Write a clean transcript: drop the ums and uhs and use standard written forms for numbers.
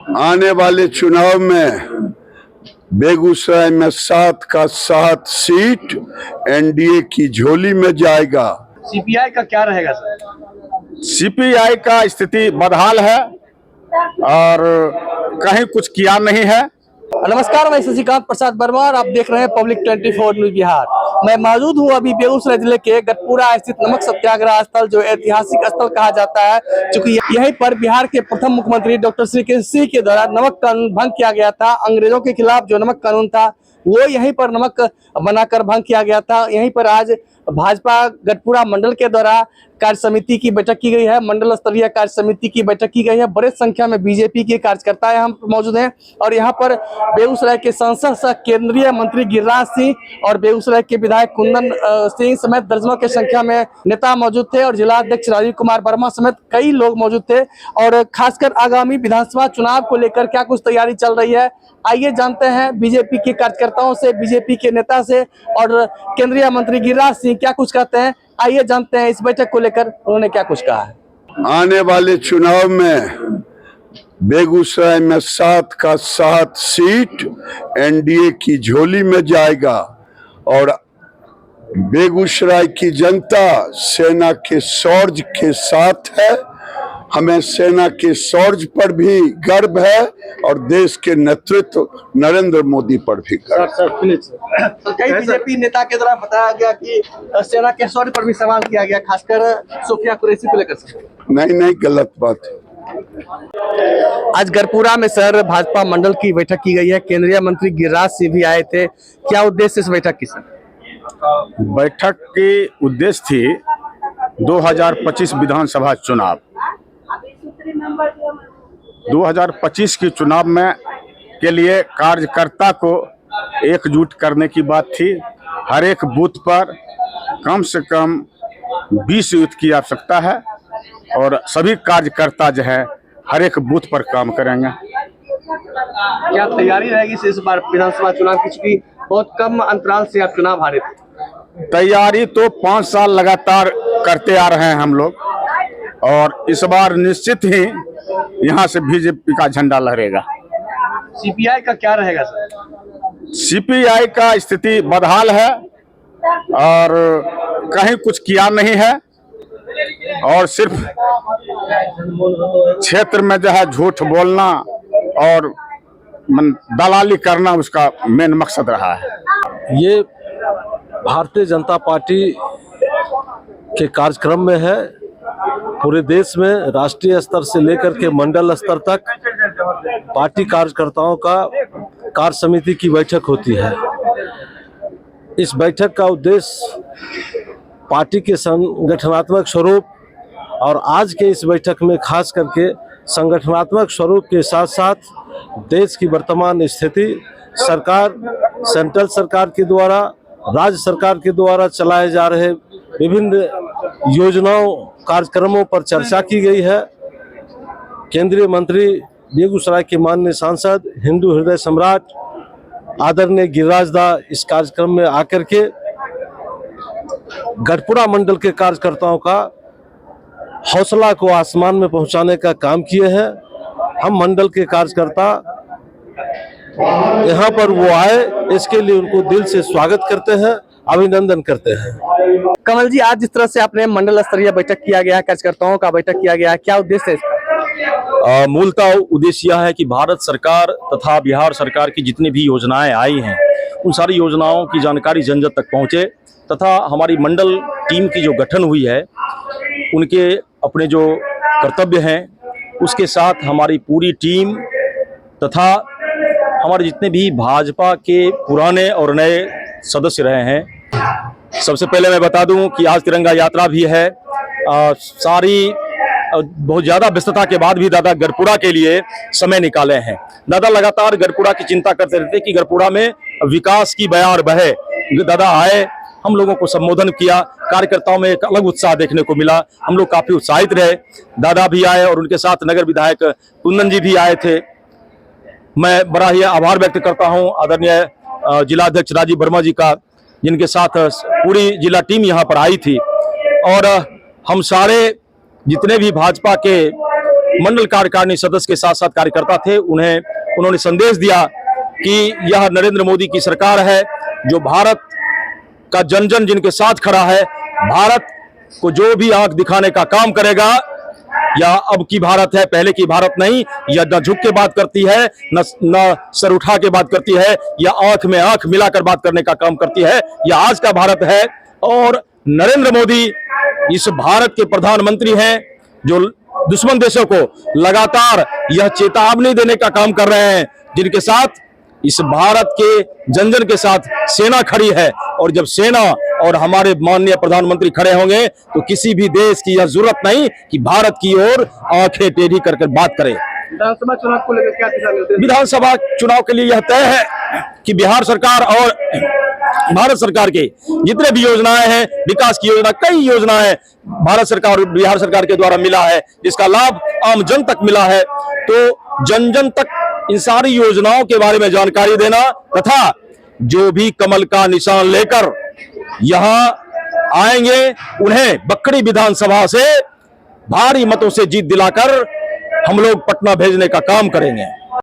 आने वाले चुनाव में बेगूसराय में 7 का 7 सीट एनडीए की झोली में जाएगा। सीपीआई का क्या रहेगा सर? सीपीआई का स्थिति बदहाल है और कहीं कुछ किया नहीं है। नमस्कार, मैं शशिकांत प्रसाद वर्मा और आप देख रहे हैं पब्लिक 24 न्यूज बिहार। मैं मौजूद हूं अभी बेगूसराय जिले के गढ़पुरा स्थित नमक सत्याग्रह स्थल, जो ऐतिहासिक स्थल कहा जाता है, क्योंकि यहीं पर बिहार के प्रथम मुख्यमंत्री डॉक्टर श्री कृष्ण सिंह के द्वारा नमक कानून भंग किया गया था। अंग्रेजों के खिलाफ जो नमक कानून था वो यहीं पर नमक बनाकर भंग किया गया था। यहीं पर आज भाजपा गढ़पुरा मंडल के द्वारा कार्य समिति की बैठक की गई है। मंडल स्तरीय कार्य समिति की बैठक की गई है। बड़ी संख्या में बीजेपी के कार्यकर्ता यहाँ मौजूद हैं और यहाँ पर बेगूसराय के सांसद सह केंद्रीय मंत्री गिरिराज सिंह और बेगूसराय के विधायक कुंदन सिंह समेत दर्जनों की संख्या में नेता मौजूद थे और जिला अध्यक्ष राजीव कुमार वर्मा समेत कई लोग मौजूद थे। और खासकर आगामी विधानसभा चुनाव को लेकर क्या कुछ तैयारी चल रही है, आइए जानते हैं बीजेपी के कार्यकर्ताओं से, बीजेपी के नेता से और केंद्रीय मंत्री गिरिराज सिंह क्या कुछ कहते हैं। आइए जानते हैं इस बैठक को लेकर उन्होंने क्या कुछ कहा है। आने वाले चुनाव में बेगूसराय में 7 का 7 सीट एनडीए की झोली में जाएगा और बेगूसराय की जनता सेना के शौर्य के साथ है। हमें सेना के शौर्य पर भी गर्व है और देश के नेतृत्व नरेंद्र मोदी पर भी गर्व। Sir please. कई बीजेपी नेता के द्वारा बताया गया कि सेना के शौर्य पर भी सवाल किया गया, खासकर सोफिया कुरैशी को लेकर। नहीं, गलत बात है। आज गढ़पुरा में सर भाजपा मंडल की बैठक की गई है। केंद्रीय मंत्री गिरिराज सिंह भी आए थे। क्या उद्देश्य इस बैठक की सर? बैठक की उद्देश्य थी 2025 विधानसभा चुनाव। 2025 के चुनाव में के लिए कार्यकर्ता को एकजुट करने की बात थी। हर एक बूथ पर कम से कम 20 यूथ की आवश्यकता है और सभी कार्यकर्ता जो है हर एक बूथ पर काम करेंगे। क्या तैयारी रहेगी इस बार विधानसभा चुनाव की, चूंकि बहुत कम अंतराल से आप चुनाव हारे थे? तैयारी तो 5 साल लगातार करते आ रहे हैं हम लोग और इस बार निश्चित ही यहाँ से बीजेपी का झंडा लहरेगा। सीपीआई का क्या रहेगा सर? सीपीआई का स्थिति बदहाल है और कहीं कुछ किया नहीं है और सिर्फ क्षेत्र में जो है झूठ बोलना और दलाली करना उसका मेन मकसद रहा है। ये भारतीय जनता पार्टी के कार्यक्रम में है। पूरे देश में राष्ट्रीय स्तर से लेकर के मंडल स्तर तक पार्टी कार्यकर्ताओं का कार्य समिति की बैठक होती है। इस बैठक का उद्देश्य पार्टी के संगठनात्मक स्वरूप और आज के इस बैठक में खास करके संगठनात्मक स्वरूप के साथ साथ देश की वर्तमान स्थिति, सरकार, सेंट्रल सरकार के द्वारा, राज्य सरकार के द्वारा चलाए जा रहे विभिन्न योजनाओं, कार्यक्रमों पर चर्चा की गई है। केंद्रीय मंत्री बेगूसराय के माननीय सांसद, हिंदू हृदय सम्राट आदरणीय गिरिराज दा इस कार्यक्रम में आकर के गढ़पुरा मंडल के कार्यकर्ताओं का हौसला को आसमान में पहुंचाने का काम किए हैं। हम मंडल के कार्यकर्ता यहाँ पर वो आए, इसके लिए उनको दिल से स्वागत करते हैं, अभिनंदन करते हैं। कमल जी, आज जिस तरह से आपने मंडल स्तरीय बैठक किया गया, कार्यकर्ताओं का बैठक किया गया, क्या उद्देश्य है इसका? मूलतः उद्देश्य यह है कि भारत सरकार तथा बिहार सरकार की जितनी भी योजनाएं आई हैं उन सारी योजनाओं की जानकारी जन जन तक पहुंचे तथा हमारी मंडल टीम की जो गठन हुई है उनके अपने जो कर्तव्य हैं उसके साथ हमारी पूरी टीम तथा हमारे जितने भी भाजपा के पुराने और नए सदस्य रहे हैं। सबसे पहले मैं बता दूं कि आज तिरंगा यात्रा भी है। सारी बहुत ज़्यादा व्यस्तता के बाद भी दादा गढ़पुरा के लिए समय निकाले हैं। दादा लगातार गढ़पुरा की चिंता करते रहते कि गढ़पुरा में विकास की बयार बहे। दादा आए, हम लोगों को संबोधन किया, कार्यकर्ताओं में एक अलग उत्साह देखने को मिला। हम लोग काफ़ी उत्साहित रहे। दादा भी आए और उनके साथ नगर विधायक कुंदन जी भी आए थे। मैं बड़ा ही आभार व्यक्त करता हूं आदरणीय जिला अध्यक्ष राजीव वर्मा जी का, जिनके साथ पूरी जिला टीम यहां पर आई थी। और हम सारे जितने भी भाजपा के मंडल कार्यकारिणी सदस्य के साथ साथ कार्यकर्ता थे, उन्होंने संदेश दिया कि यह नरेंद्र मोदी की सरकार है जो भारत का जन जन जिनके साथ खड़ा है, भारत को जो भी आंख दिखाने का काम करेगा, या अब की भारत है, पहले की भारत नहीं, या न झुक के बात करती है, न सर उठा के बात करती है, या आंख में आंख मिलाकर बात करने का काम करती है, यह आज का भारत है। और नरेंद्र मोदी इस भारत के प्रधानमंत्री हैं जो दुश्मन देशों को लगातार यह चेतावनी देने का काम कर रहे हैं, जिनके साथ इस भारत के जन जन के साथ सेना खड़ी है। और जब सेना और हमारे माननीय प्रधानमंत्री खड़े होंगे तो किसी भी देश की यह जरूरत नहीं कि भारत की ओर आंखें टेढ़ी करके बात करे। विधानसभा चुनाव को लेकर क्या दिशा निर्देश? विधानसभा चुनाव के लिए यह तय है कि बिहार सरकार और भारत सरकार के जितने भी योजनाएं हैं, विकास की योजना, कई योजनाएं भारत सरकार और बिहार सरकार के द्वारा मिला है, जिसका लाभ आम जन तक मिला है। तो जन जन तक इन सारी योजनाओं के बारे में जानकारी देना तथा जो भी कमल का निशान लेकर यहां आएंगे उन्हें बकड़ी विधानसभा से भारी मतों से जीत दिलाकर हम लोग पटना भेजने का काम करेंगे।